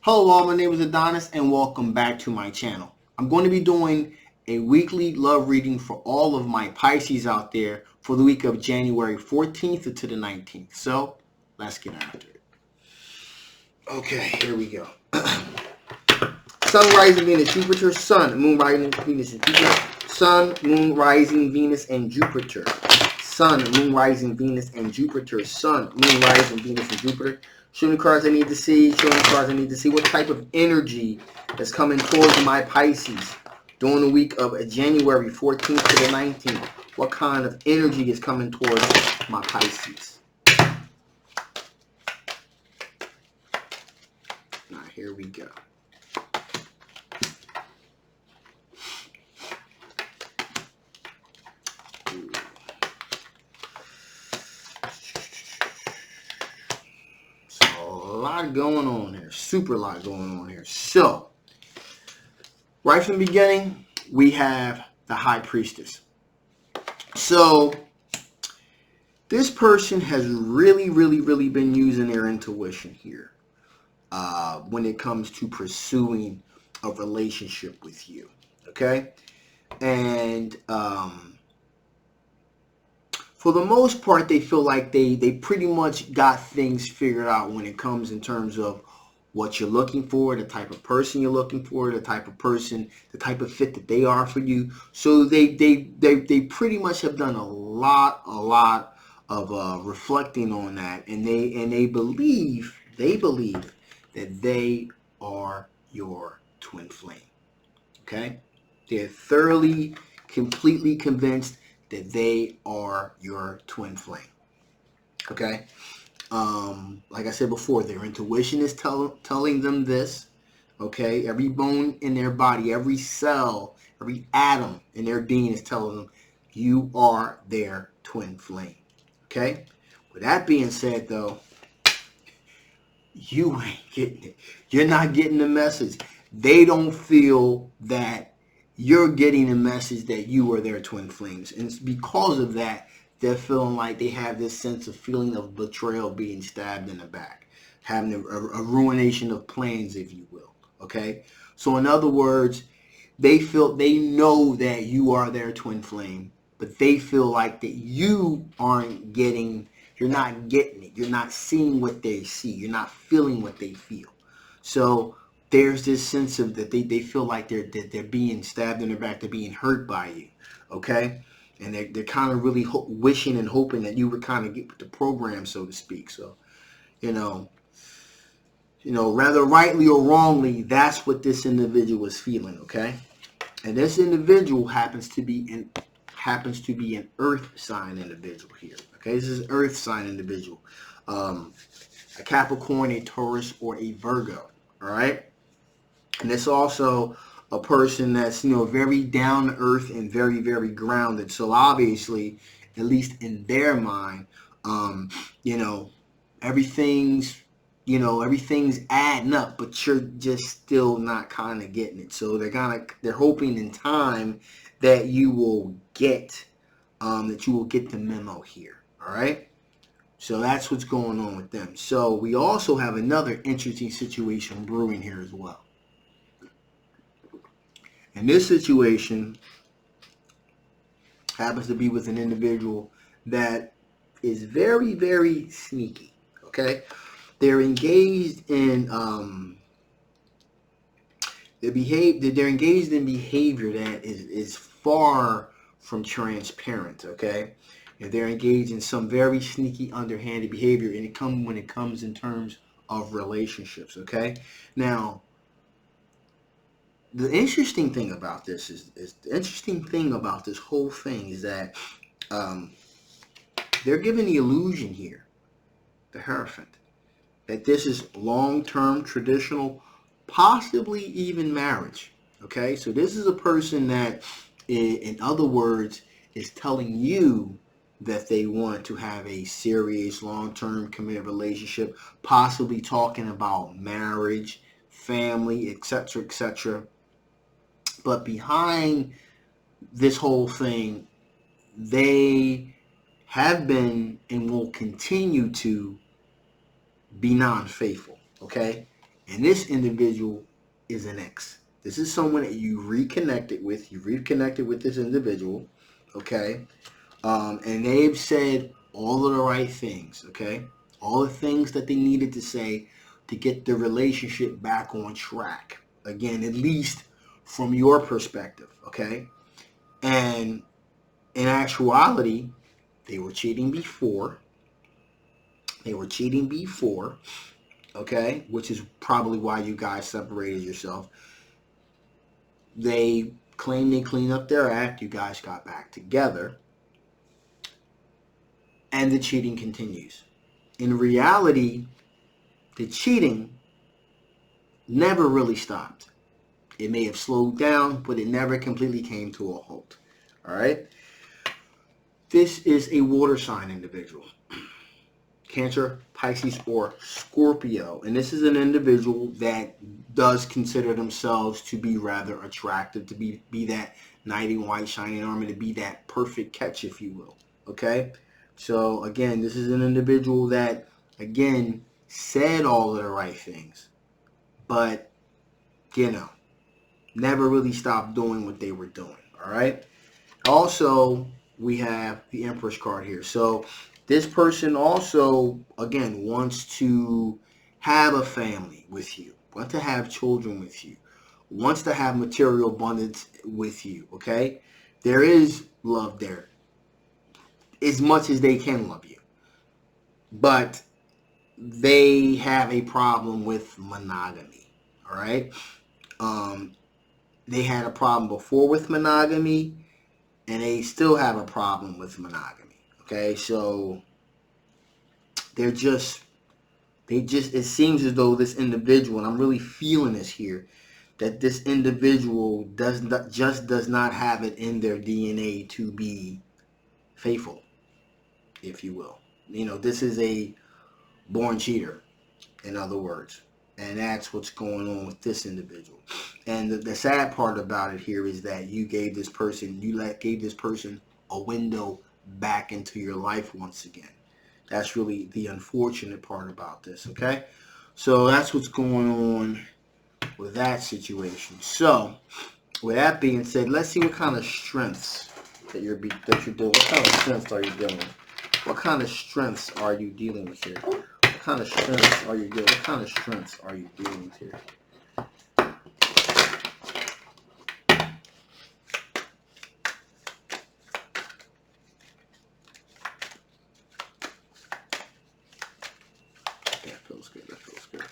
Hello all, my name is Adonis and welcome back to my channel. I'm going to be doing a weekly love reading for all of my Pisces out there for the week of January 14th to the 19th. So, let's get after it. Okay, here we go. Sun, rising Venus, Jupiter, Sun, Moon, rising Venus, and Jupiter. Sun, Moon, rising Venus, and Jupiter. Sun, Moon, rising Venus, and Jupiter. Sun, Moon, rising Venus, and Jupiter. Show me cards I need to see. Show me cards I need to see. What type of energy is coming towards my Pisces during the week of January 14th to the 19th? What kind of energy is coming towards my Pisces? Now, here we go. Lot going on here, super lot going on here. So right from the beginning we have the High Priestess. So this person has really been using their intuition here when it comes to pursuing a relationship with you, okay? And for the most part, they feel like they pretty much got things figured out when it comes in terms of what you're looking for, the type of person you're looking for, the type of person, the type of fit that they are for you. So they pretty much have done a lot of reflecting on that, and they believe that they are your twin flame. Okay, they're thoroughly, completely convinced that they are your twin flame. Okay, like I said before, their intuition is telling them this. Okay, every bone in their body, every cell, every atom in their being is telling them you are their twin flame. Okay, with that being said though, you ain't getting it. You're not getting the message. They don't feel that you're getting the message that you are their twin flames. And it's because of that, they're feeling like they have this sense of feeling of betrayal, being stabbed in the back, having a ruination of plans, if you will. Okay? So in other words, they know that you are their twin flame, but they feel like that you aren't getting, you're not getting it. You're not seeing what they see. You're not feeling what they feel. So there's this sense of that they feel like they're being stabbed in their back, they're being hurt by you, okay? And they're kind of really wishing and hoping that you would kind of get with the program, so to speak. So, you know, rather rightly or wrongly, that's what this individual is feeling, okay? And this individual happens to be an earth sign individual here, okay? This is an earth sign individual, a Capricorn, a Taurus, or a Virgo, all right? And it's also a person that's, very down to earth and very grounded. So obviously, at least in their mind, everything's adding up, but you're just still not kind of getting it. So they're hoping in time that you will get the memo here. All right. So that's what's going on with them. So we also have another interesting situation brewing here as well. And this situation happens to be with an individual that is very sneaky. Okay, they're engaged in they're engaged in behavior that is far from transparent. Okay, and they're engaged in some very sneaky, underhanded behavior, and when it comes in terms of relationships. Okay, now, the interesting thing about this this whole thing is that they're given the illusion here, the Hierophant, that this is long-term, traditional, possibly even marriage. Okay, so this is a person that, in other words, is telling you that they want to have a serious, long-term, committed relationship, possibly talking about marriage, family, etc., etc. But behind this whole thing, they have been and will continue to be non-faithful, okay? And this individual is an ex. This is someone that you reconnected with. You reconnected with this individual, okay? And they've said all of the right things, okay? All the things that they needed to say to get the relationship back on track. Again, at least from your perspective, okay? And in actuality, they were cheating before. They were cheating before, okay? Which is probably why you guys separated yourself. They claim they cleaned up their act. You guys got back together. And the cheating continues. In reality, the cheating never really stopped. It may have slowed down, but it never completely came to a halt. All right? This is a water sign individual. Cancer, Pisces, or Scorpio. And this is an individual that does consider themselves to be rather attractive, to be that knight in white shining armor, to be that perfect catch, if you will. Okay? So, again, this is an individual that, again, said all of the right things, but, you know, never really stopped doing what they were doing. All right? Also, we have the Empress card here. So, this person also, again, wants to have a family with you, wants to have children with you, wants to have material abundance with you, okay? There is love there, as much as they can love you. But they have a problem with monogamy, all right? They had a problem before with monogamy, and they still have a problem with monogamy, okay? So it seems as though this individual, and I'm really feeling this here, that this individual does not have it in their DNA to be faithful, if you will. You know, this is a born cheater, in other words. And that's what's going on with this individual. And the sad part about it here is that you gave this person a window back into your life once again. That's really the unfortunate part about this, okay? So that's what's going on with that situation. So, with that being said, let's see what kind of strengths that you're doing. What kind of strengths are you dealing with? What kind of strengths are you dealing with here? What kind of strengths are you dealing with? What kind of strengths are you dealing with here? That feels good. That feels good.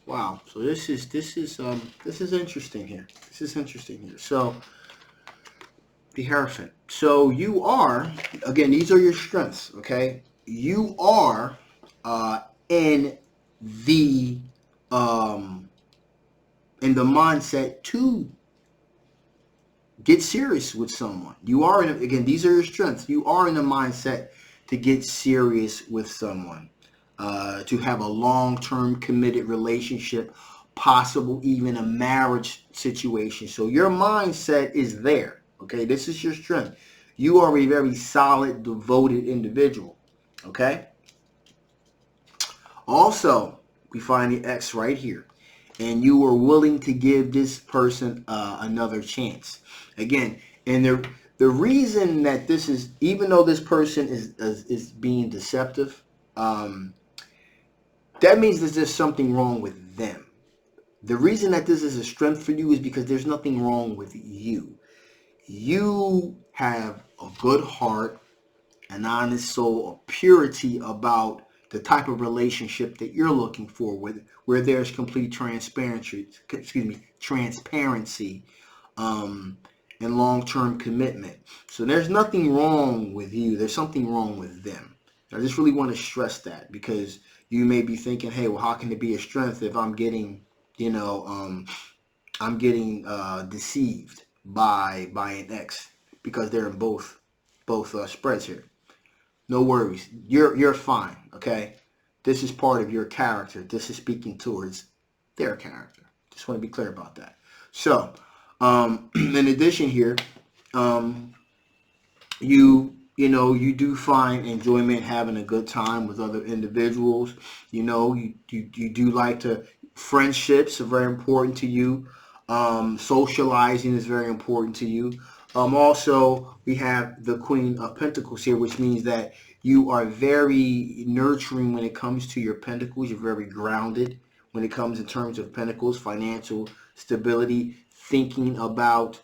Wow. So this is interesting here. This is interesting here. So the Hierophant. So you are, again, these are your strengths, okay? You are in the mindset to get serious with someone. You are again, these are your strengths. You are in the mindset to get serious with someone, to have a long-term committed relationship, possible even a marriage situation. So your mindset is there. Okay, this is your strength. You are a very solid, devoted individual. Okay. Also, we find the X right here. And you are willing to give this person another chance. Again, and the reason that this is, even though this person is being deceptive, that means there's just something wrong with them. The reason that this is a strength for you is because there's nothing wrong with you. You have a good heart, an honest soul, a purity about the type of relationship that you're looking for, where there's complete transparency, and long-term commitment. So there's nothing wrong with you. There's something wrong with them. I just really want to stress that, because you may be thinking, hey, well, how can it be a strength if I'm getting, deceived by an ex, because they're in both spreads here. No worries. You're fine, okay? This is part of your character. This is speaking towards their character. Just want to be clear about that. So, in addition here, you do find enjoyment having a good time with other individuals. You do like to, friendships are very important to you. Socializing is very important to you. Also, we have the Queen of Pentacles here, which means that you are very nurturing when it comes to your pentacles. You're very grounded when it comes in terms of pentacles, financial stability, thinking about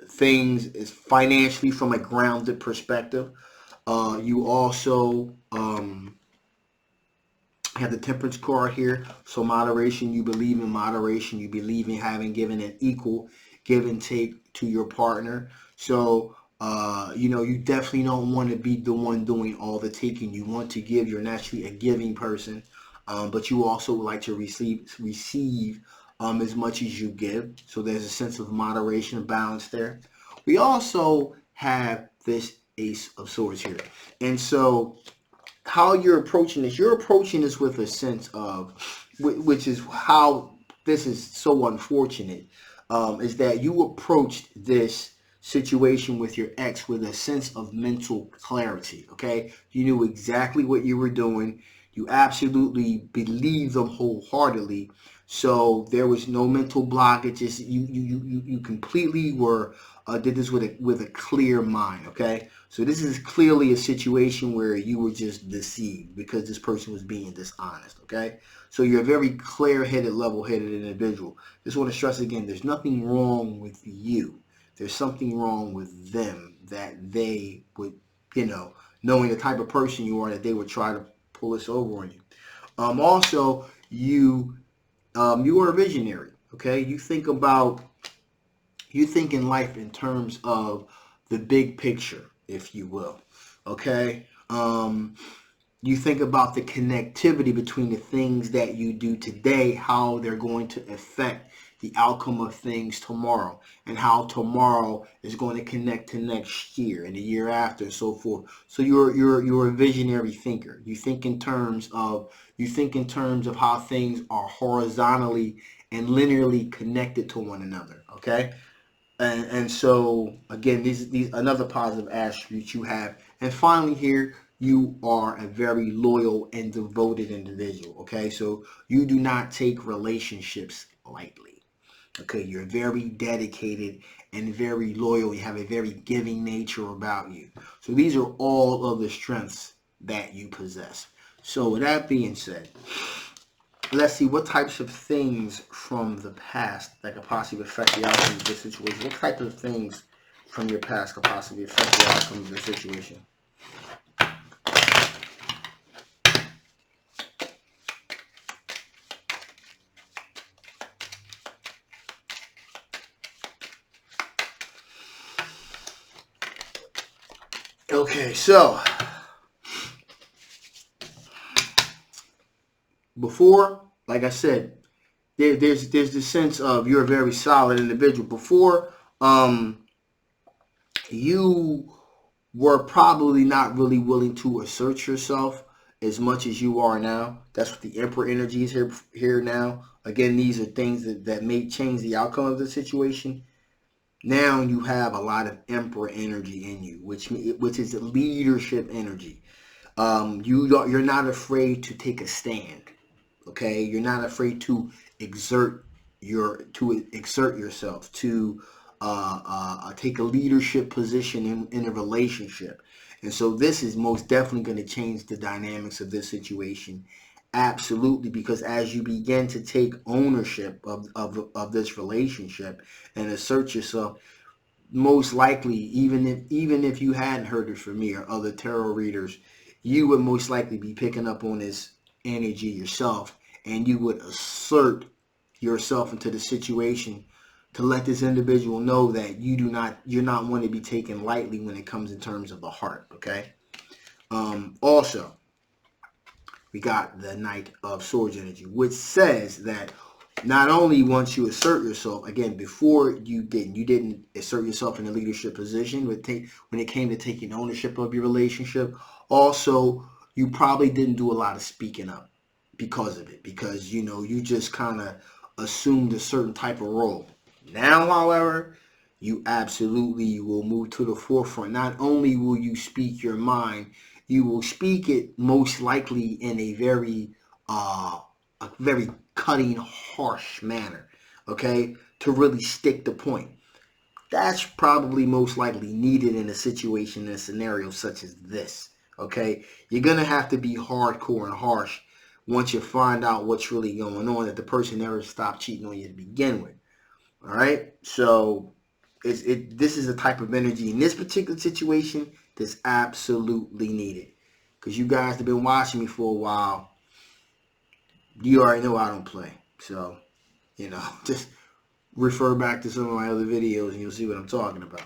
things is financially from a grounded perspective. You also have the Temperance card here. So moderation, you believe in moderation. You believe in having given an equal give and take to your partner. So, you definitely don't want to be the one doing all the taking. You want to give. You're naturally a giving person. But you also like to receive as much as you give. So there's a sense of moderation and balance there. We also have this Ace of Swords here. And so how you're approaching this with a sense of, which is how this is so unfortunate, is that you approached this situation with your ex with a sense of mental clarity. Okay, you knew exactly what you were doing. You absolutely believed them wholeheartedly. So there was no mental blockages. You completely were did this with a clear mind. Okay, so this is clearly a situation where you were just deceived because this person was being dishonest. Okay, so you're a very clear-headed, level-headed individual. Just want to stress again: there's nothing wrong with you. There's something wrong with them that they would, knowing the type of person you are, that they would try to pull this over on you. Also, you are a visionary. Okay, you think in life in terms of the big picture, if you will. Okay, you think about the connectivity between the things that you do today, how they're going to affect the outcome of things tomorrow, and how tomorrow is going to connect to next year and the year after, and so forth. So you're a visionary thinker. You think in terms of how things are horizontally and linearly connected to one another. Okay, and so again, these another positive attribute you have. And finally here, you are a very loyal and devoted individual. Okay, so you do not take relationships lightly. Okay, you're very dedicated and very loyal. You have a very giving nature about you. So these are all of the strengths that you possess. So with that being said, let's see what types of things from the past that could possibly affect the outcome of this situation. What type of things from your past could possibly affect the outcome of this situation? Okay, so before, like I said, there's the sense of you're a very solid individual. Before, you were probably not really willing to assert yourself as much as you are now. That's what the Emperor energy is here now. Again, these are things that may change the outcome of the situation. Now you have a lot of Emperor energy in you, which is leadership energy. You're not afraid to take a stand. Okay, you're not afraid to exert yourself, to take a leadership position in a relationship. And so this is most definitely going to change the dynamics of this situation. Absolutely, because as you begin to take ownership of this relationship and assert yourself, most likely, even if you hadn't heard it from me or other tarot readers, you would most likely be picking up on this energy yourself, and you would assert yourself into the situation to let this individual know that you're not one to be taken lightly when it comes in terms of the heart. Okay. Also, we got the Knight of Swords energy, which says that not only once you assert yourself, again, before you didn't assert yourself in a leadership position when it came to taking ownership of your relationship. Also, you probably didn't do a lot of speaking up because of it, because you just kind of assumed a certain type of role. Now, however, you absolutely will move to the forefront. Not only will you speak your mind, you will speak it most likely in a very cutting, harsh manner, okay, to really stick the point. That's probably most likely needed in a situation, in a scenario such as this, okay? You're going to have to be hardcore and harsh once you find out what's really going on, that the person never stopped cheating on you to begin with, all right? So this is a type of energy in this particular situation that's absolutely needed. Because you guys have been watching me for a while, you already know I don't play. So, just refer back to some of my other videos and you'll see what I'm talking about.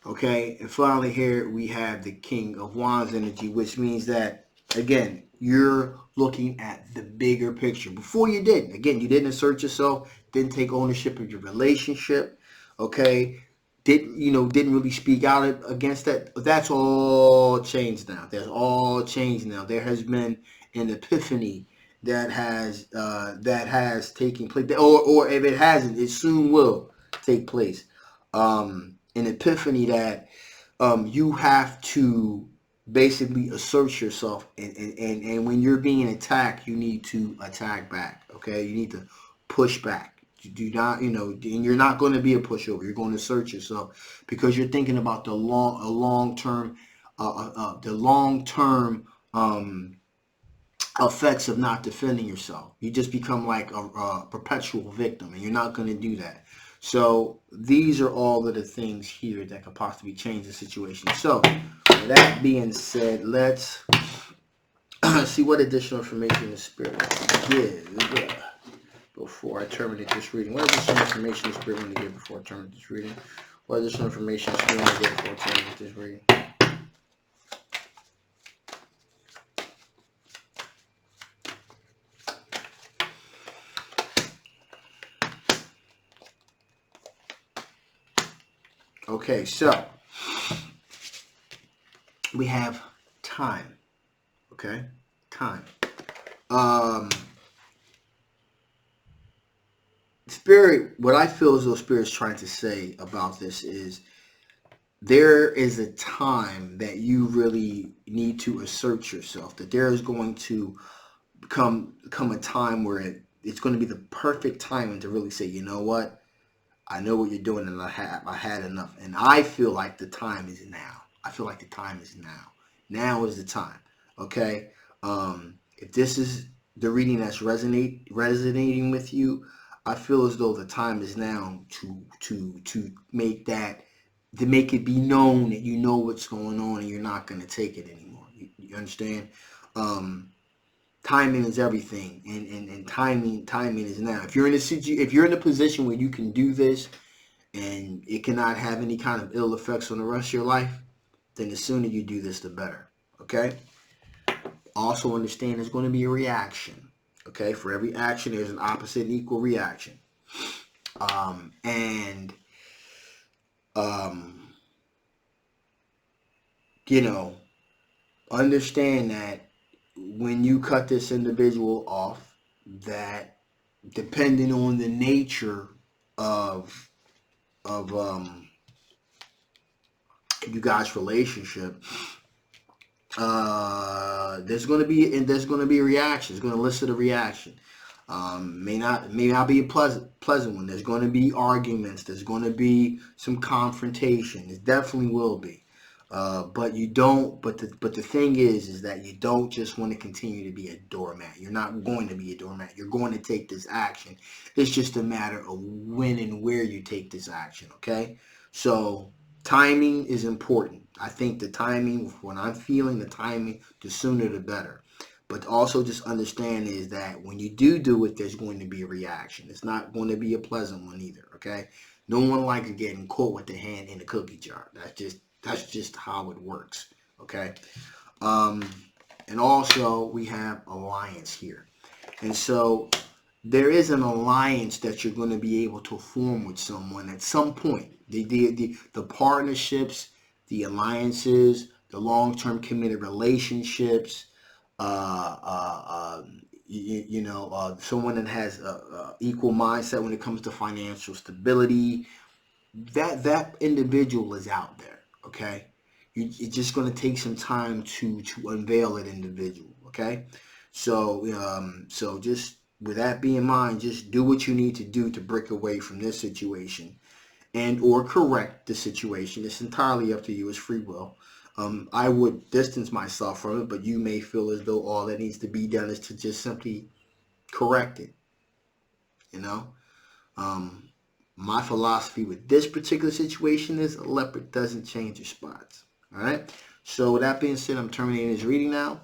Okay, and finally here we have the King of Wands energy, which means that, again, you're looking at the bigger picture. Before you didn't assert yourself, didn't take ownership of your relationship, okay, didn't really speak out against that. That's all changed now. That's all changed now. There has been an epiphany that has taken place, or if it hasn't, it soon will take place. An epiphany that you have to basically assert yourself, and when you're being attacked, you need to attack back. Okay, you need to push back. You do not, and you're not going to be a pushover. You're going to assert yourself because you're thinking about the long term effects of not defending yourself. You just become like a perpetual victim, and you're not going to do that. So these are all of the things here that could possibly change the situation. So with that being said, let's see what additional information the Spirit gives before I terminate this reading. What additional information the Spirit want to give before I terminate this reading? What additional information the Spirit want to give before I terminate this reading? Okay, so we have time. Okay, time. Spirit, what I feel as though Spirit's trying to say about this is there is a time that you really need to assert yourself. That there is going to come a time where it's going to be the perfect timing to really say, you know what, I know what you're doing, and I had enough. And I feel like the time is now. I feel like the time is now. Now is the time. Okay. If this is the reading that's resonating with you, I feel as though the time is now to make it be known that you know what's going on and you're not going to take it anymore. You understand? Timing is everything, and timing is now. If you're in a position where you can do this and it cannot have any kind of ill effects on the rest of your life, then the sooner you do this, the better. Okay? Also understand there's going to be a reaction. Okay? For every action, there's an opposite and equal reaction. Understand that when you cut this individual off, that depending on the nature of you guys' relationship, there's going to be a reaction. It's going to elicit a reaction. May not be a pleasant one. There's going to be arguments. There's going to be some confrontation. It definitely will be. But you don't. But the thing is that you don't just want to continue to be a doormat. You're not going to be a doormat. You're going to take this action. It's just a matter of when and where you take this action. Okay. So timing is important. I think the timing, when I'm feeling the timing, the sooner the better. But also just understand is that when you do it, there's going to be a reaction. It's not going to be a pleasant one either. Okay. No one likes getting caught with the hand in the cookie jar. That's just how it works. Okay. And also we have alliance here. And so there is an alliance that you're going to be able to form with someone at some point. The partnerships, the alliances, the long-term committed relationships, someone that has equal mindset when it comes to financial stability, that individual is out there. Okay, it's just going to take some time to unveil that individual. Okay, so just with that being in mind, just do what you need to do to break away from this situation and or correct the situation. It's entirely up to you. It's free will. I would distance myself from it, but you may feel as though all that needs to be done is to just simply correct it. You know, um, my philosophy with this particular situation is a leopard doesn't change your spots. All right. So with that being said, I'm terminating this reading now.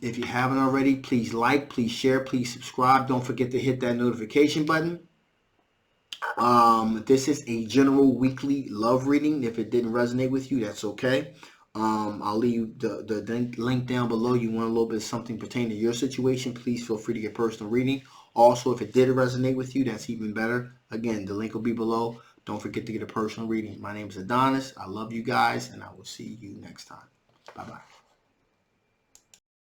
If you haven't already, please like, please share, please subscribe. Don't forget to hit that notification button. This is a general weekly love reading. If it didn't resonate with you, that's okay. I'll leave the link down below. You want a little bit of something pertaining to your situation, please feel free to get personal reading. Also, if it did resonate with you, that's even better. Again, the link will be below. Don't forget to get a personal reading. My name is Adonis. I love you guys, and I will see you next time. Bye-bye.